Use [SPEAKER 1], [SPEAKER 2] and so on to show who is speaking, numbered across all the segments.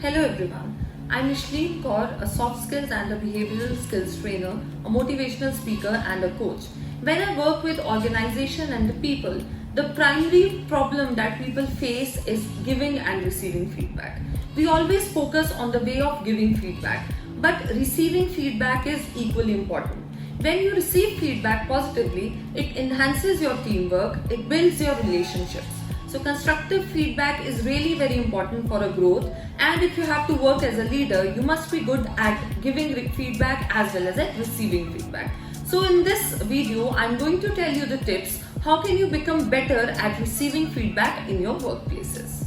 [SPEAKER 1] Hello everyone, I'm Ishleen Kaur, a soft skills and a behavioral skills trainer, a motivational speaker and a coach. When I work with organization and the people, the primary problem that people face is giving and receiving feedback. We always focus on the way of giving feedback, but receiving feedback is equally important. When you receive feedback positively, it enhances your teamwork, it builds your relationships. So constructive feedback is really very important for a growth, and if you have to work as a leader, you must be good at giving feedback as well as at receiving feedback. So in this video, I'm going to tell you the tips how can you become better at receiving feedback in your workplaces.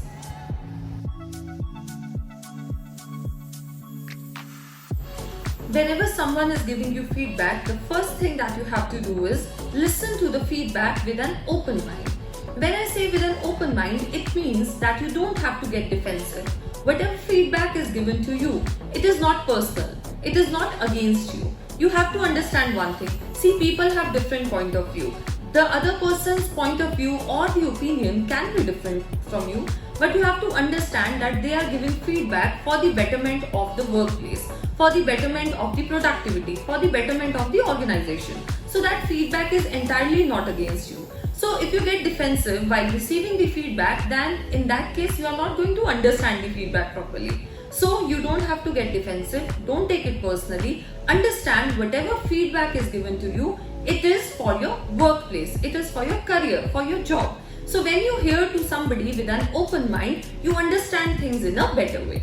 [SPEAKER 1] Whenever someone is giving you feedback, the first thing that you have to do is listen to the feedback with an open mind. When I say with an open mind, it means that you don't have to get defensive. Whatever feedback is given to you, it is not personal. It is not against you. You have to understand one thing. See, people have different point of view. The other person's point of view or the opinion can be different from you, but you have to understand that they are giving feedback for the betterment of the workplace, for the betterment of the productivity, for the betterment of the organization. So that feedback is entirely not against you. So if you get defensive while receiving the feedback, then in that case you are not going to understand the feedback properly. So you don't have to get defensive, don't take it personally. Understand whatever feedback is given to you, it is for your workplace, it is for your career, for your job. So when you hear to somebody with an open mind, you understand things in a better way.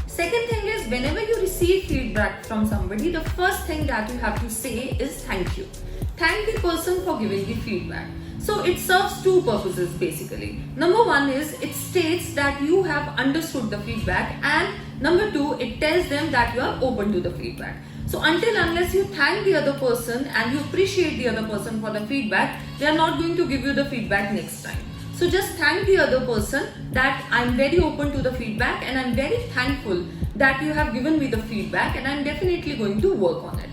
[SPEAKER 1] Second thing is, whenever you receive feedback from somebody, the first thing that you have to say is thank you. Thank the person for giving the feedback. So it serves two purposes basically. Number one is it states that you have understood the feedback, and number two, it tells them that you are open to the feedback. So unless you thank the other person and you appreciate the other person for the feedback, they are not going to give you the feedback next time. So just thank the other person that I'm very open to the feedback and I'm very thankful that you have given me the feedback, and I'm definitely going to work on it.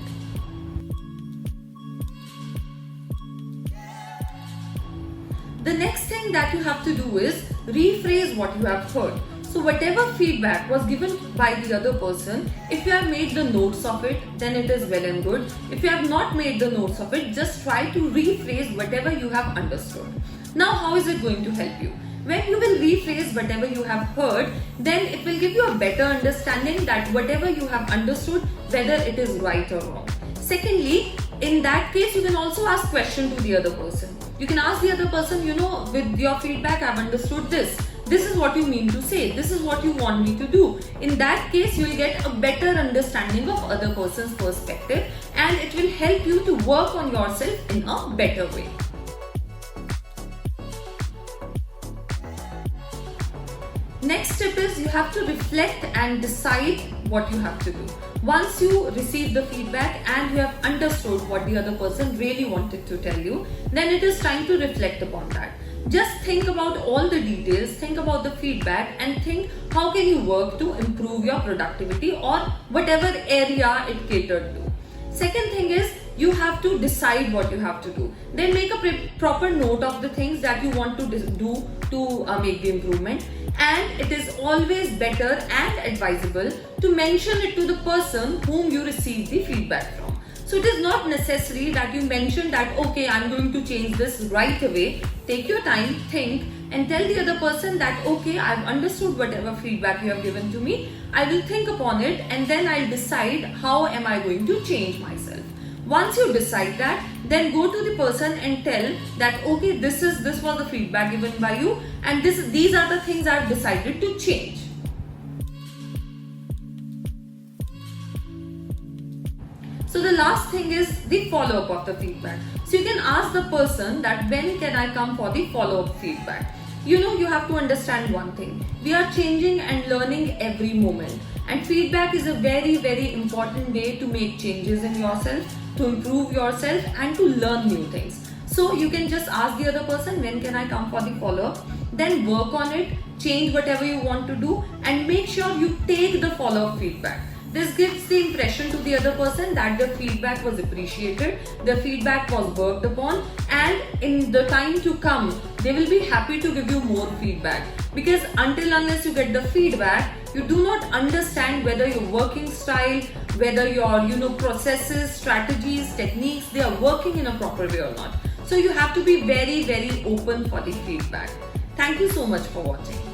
[SPEAKER 1] The next thing that you have to do is rephrase what you have heard. So whatever feedback was given by the other person, if you have made the notes of it, then it is well and good. If you have not made the notes of it, just try to rephrase whatever you have understood. Now, how is it going to help you? When you will rephrase whatever you have heard, then it will give you a better understanding that whatever you have understood, whether it is right or wrong. Secondly, in that case, you can also ask question to the other person. You can ask the other person, with your feedback, I've understood this. This is what you mean to say. This is what you want me to do. In that case, you will get a better understanding of other person's perspective, and it will help you to work on yourself in a better way. Next step is you have to reflect and decide what you have to do. Once you receive the feedback and you have understood what the other person really wanted to tell you, then it is time to reflect upon that. Just think about all the details, think about the feedback, and think how can you work to improve your productivity or whatever area it catered to. Second thing is you have to decide what you have to do. Then make a proper note of the things that you want to do to make the improvement. And it is always better and advisable to mention it to the person whom you receive the feedback from. So it is not necessary that you mention that, okay, I'm going to change this right away. Take your time, think, and tell the other person that, okay, I've understood whatever feedback you have given to me. I will think upon it, and then I'll decide how am I going to change myself. Once you decide that, then go to the person and tell that, okay, this was the feedback given by you, and these are the things I've decided to change. So the last thing is the follow-up of the feedback. So you can ask the person that when can I come for the follow-up feedback. You have to understand one thing. We are changing and learning every moment, and feedback is a very, very important way to make changes in yourself, to improve yourself, and to learn new things. So you can just ask the other person, when can I come for the follow-up? Then work on it, change whatever you want to do, and make sure you take the follow-up feedback. This gives the impression to the other person that their feedback was appreciated, their feedback was worked upon, and in the time to come, they will be happy to give you more feedback. Because until unless you get the feedback, you do not understand whether your working style, whether your processes, strategies, techniques, they are working in a proper way or not. So you have to be very, very open for the feedback. Thank you so much for watching.